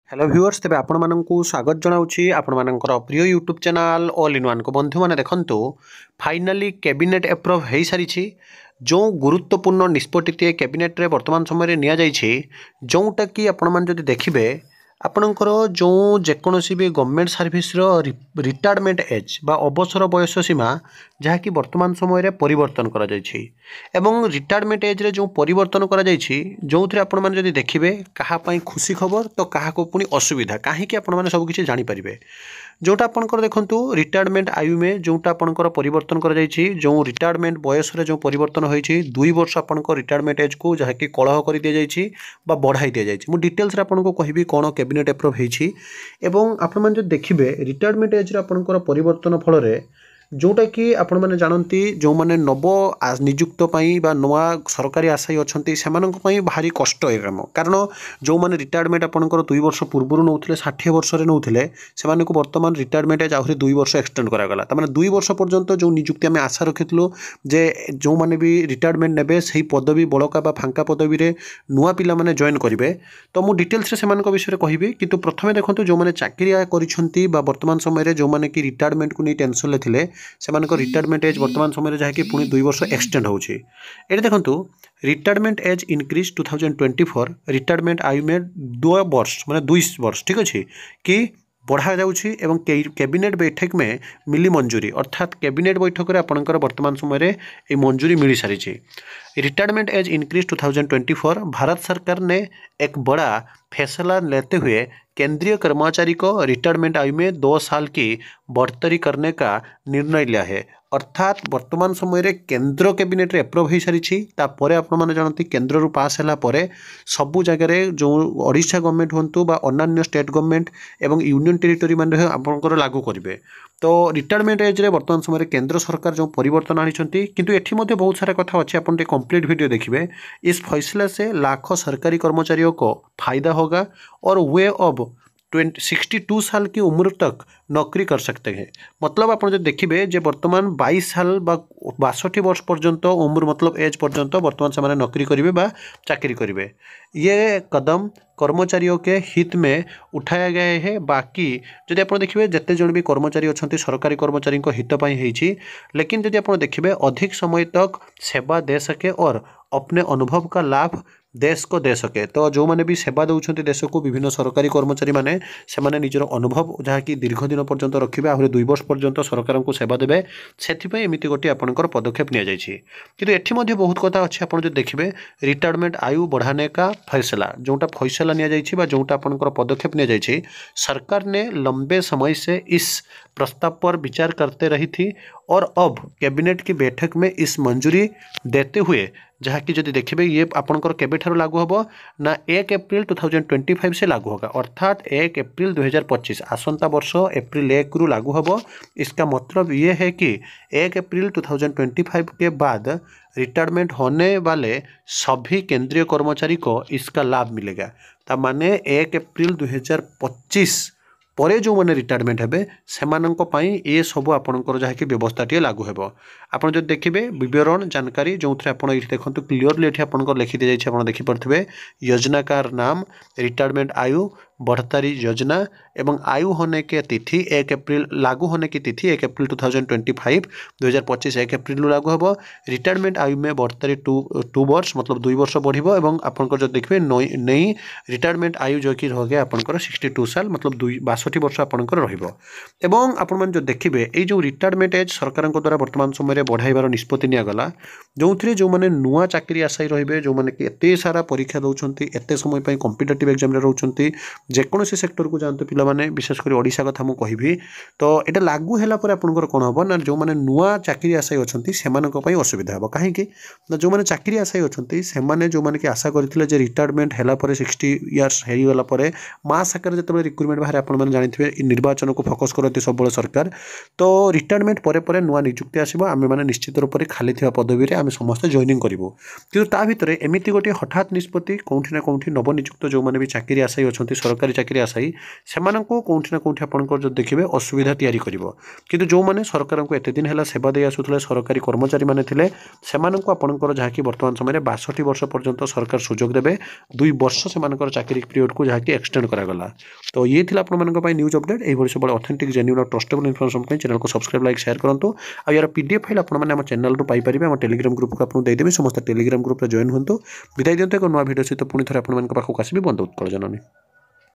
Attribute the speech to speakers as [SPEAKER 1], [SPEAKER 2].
[SPEAKER 1] Hello viewers तेज आपण मानक स्वागत जनाऊँगी आपण मानकर प्रिय YouTube channel all in one को बंधु मैंने देखंतु फाइनाली कैबिनेट एप्रूव हो सारी जो गुरुत्वपूर्ण निष्पत्ति कैबिनेट रे वर्तमान समय निया जाइछि जोटा कि आपण मान जदि देखिबे आपणकर जो जेकोसी भी गवर्नमेंट सर्विस रिटायरमेंट एज बा अवसर बयस सीमा जहाँकि वर्तमान समय रे परिवर्तन करा जाइछि एवं रिटायरमेंट एज रे जो परिवर्तन करा जाइछि जो थे आपण माने जदि देखिबे कहा पई खुशी खबर तो कहा को पुनी असुविधा कहीं आपण माने सब किछि जानि परिबे जोटा आपणकर देखंतु रिटायरमेंट आयु में जोटा आपणकर परिवर्तन करा जाइछि जो रिटायरमेंट बयस रे जो परिवर्तन होइछि 2 वर्ष आपणकर रिटायरमेंट एज को जहाँकि कलह कर दिया जाइछि बा बढ़ाई दिया जाइछि मु डिटेल्स रे आपनको कहबी कोन कैबिनेट एप्रूव होइछि एवं आपण माने जो देखिबे रिटायरमेंट एज रे आपणकर परिवर्तन फल रे जोटा कि आपण मैंने जानती जो मैंने नव निजुक्त बा नुआ सरकारी आशायी अच्छा से भारी कष्ट ए कम कारण जो मैंने रिटायरमेंट आपंकर 2 वर्ष पूर्व नौते 60 वर्ष नौते से बर्तमान रिटायरमेंट एज आहरी 2 वर्ष एक्सटेंड करागला तमें 2 वर्ष पर्यंत जो निजुक्ति आम आशा रखिलु जे जो मैंने भी रिटायरमेंट ने से पदवी बड़का बा फांका पदवी रे नुआ पिला माने जॉइन करेंगे तो मुझे डिटेल्स से विषय कहबी किंतु प्रथमे देखो जो मैंने चाकरिया कर वर्तमान समय जो मैंने कि रिटायरमेंट को नहीं टेंशन थे से रिटायरमेंट एज वर्तमान समय जहाँकि पुणी 2 वर्ष एक्सटेंड होची ये देखो रिटायरमेंट एज इनक्रीज 2024 रिटायरमेंट आयु में 2 वर्ष माने 2 वर्ष ठीक अच्छे कि बढ़ा जाउछि एवं कैबिनेट बैठक में मिली मंजूरी अर्थात कैबिनेट बैठक में आपंकर वर्तमान समय ये मंजूरी मिल सारी रिटायरमेंट एज इनक्रीज 2024 भारत सरकार ने एक बड़ा फैसला लेते हुए केंद्रीय कर्मचारी को रिटायरमेंट आयु में 2 साल की बढ़ोतरी करने का निर्णय लिया है अर्थात वर्तमान समय केंद्र कैबिनेट एप्रूव हो सारी आपने जानते केंद्र रू पास है सबू जगार जो ओडिशा गवर्नमेंट हूँ बा अन्य स्टेट गवर्नमेंट एवं यूनियन टेरिटोरी मान आपंकर लागू करेंगे तो रिटायरमेंट एज रे वर्तमान समय केंद्र सरकार जो परिवर्तन आनी किंतु एठी मध्य बहुत सारा कथा अच्छे आप कंप्लीट वीडियो देखिए इस फैसले से लाखों सरकारी कर्मचारियों को फायदा होगा और वे अब 62 साल की उम्र तक नौकरी कर सकते हैं मतलब आप जो देखिए जे वर्तमान 22 साल बा 62 वर्ष पर्यंत उम्र मतलब एज पर्यंत वर्तमान से नौकरी करेंगे बा चाकरी करेंगे ये कदम कर्मचारियों के हित में उठाया गया है बाकी जदि आप देखिए जिते जन भी कर्मचारी अच्छा सरकारी कर्मचारी हित होती लेकिन जदि आप देखिए अधिक समय तक सेवा दे सके और अपने अनुभव का लाभ देश को दे सके तो जो मैंने भी सेवा दौरान देश को विभिन्न सरकारी कर्मचारी माने से माने निजर अनुभव जहाँकि दीर्घ दिन पर्यंत रखिए आहरी 2 वर्ष पर्यंत सरकार को सेवा देवे से एमती गोटे आपंकर पदक्षेप नि किंतु एठी मध्य बहुत कथा अच्छे आप जो देखिए रिटायरमेंट आयु बढ़ाने का फैसला जोटा फैसला नि जोटा आपंकर पदक्षेप नि सरकार ने लंबे समय से इस प्रस्ताव पर विचार करते रही थी और अब कैबिनेट की बैठक में इस मंजूरी देते हुए जहाँकि जदि देखिए ये आपंकर केबे ठारू लागू होबो ना 1 अप्रैल 2025 से लागू होगा अर्थात 1 अप्रैल 2025 आसंता वर्ष अप्रैल 1 रु लागू होबो इसका मतलब ये है कि 1 अप्रैल 2025 के बाद रिटायरमेंट होने वाले सभी केंद्रीय कर्मचारी को इसका लाभ मिलेगा ता माने 1 अप्रैल 2025 परे जो मैंने रिटायरमेंट हे से ये सब आपंकर जहाँकि व्यवस्थाटी लागू हे आप जो देखिए विवरण जानकारी जो थे आप देखो क्लीयरली ये आपंकर लिखी दी जाए आप देखिपे योजना का नाम रिटायरमेंट आयु बढ़ोतरी योजना एवं आयु होने के तिथि 1 अप्रैल लागू होने की तिथि 1 अप्रैल 2025 1 अप्रैल लागू हे रिटायरमेंट आयु में बढ़ोतरी 2 वर्ष मतलब 2 वर्ष बढ़ो एवं आपंकर जो देखिए नई रिटायरमेंट आयु जो कि हो गया आपंकर 62 साल मतलब 62 वर्ष आपंकर एवं आपण जो देखिए ये जो रिटायरमेंट एज सरकार द्वारा वर्तमान समय बढ़ाइबार निष्पत्ति निगला जो थे जो मैंने नुआ चाकरी आशायी रही जो मैंने एत सारा परीक्षा दौरान एत समय कॉम्पिटिटिव एग्जाम रोचे जेकोसी सेक्टर को जानते पिला माने विशेषकर ओडिशा कथा मु कहिबी तो एटा लागू हैला पर आपनकर कोन हबो ना जो माने नुआ चाकरी आशायी अछंती सेमानक पई असुविधा हबो काहे कि ना जो माने चाकरी आशायी अछंती से माने जो माने कि आशा करथिले जे रिटायरमेंट हैला पर 60 इयर्स हेरी गला पर मास आकार जते रिक्रुटमेंट बाहर आपन माने जानिथिबे निर्वाचन को फोकस करती सब सरकार तो रिटायरमेंट परे परे नुआ नियुक्ति आसीबो आमे माने निश्चित रूप से खाली थिबा पदवी रे आमे समस्त जॉइनिंग करिवो किंतु ता भितरे एमिति गोटे हठात निष्पत्ति कोठी ना कोठी नव नियुक्त जो माने भी चाकरी आशायी अछंती सरकारी चाकरी आशायी से कौटी ना कौटी आपंकर जो देखिए असुविधा तैयारी कर किंतु जो मैंने सरकार को एत दिन है सेवा दे आसुले सरकारी कर्मचारी मैंने से आपंकर जहाँकि बर्तमान समय 62 वर्ष पर्यंत सरकार सुजोग देवे 2 वर्ष से चाकरी पीरियड को जहाँकि एक्सटेंड करागला। तो ये थी आपंप न्यूज अपडेट यही सब ऑथेंटिक जेन्युइन और ट्रस्टेबल इनफॉरमेशन चैनल को सब्सक्राइब लाइक शेयर करूँ और यार पीडीएफ फाइल आपने चैनल रू पाइपर आम टेलीग्राम ग्रुप को आपको देदेवी समस्त टेलीग्राम ग्रुप जॉइन हूँ विदाय दिखाते एक नुआ भिडियो सहित पुणी थे आपको आसबि बंद उत्कल जननी।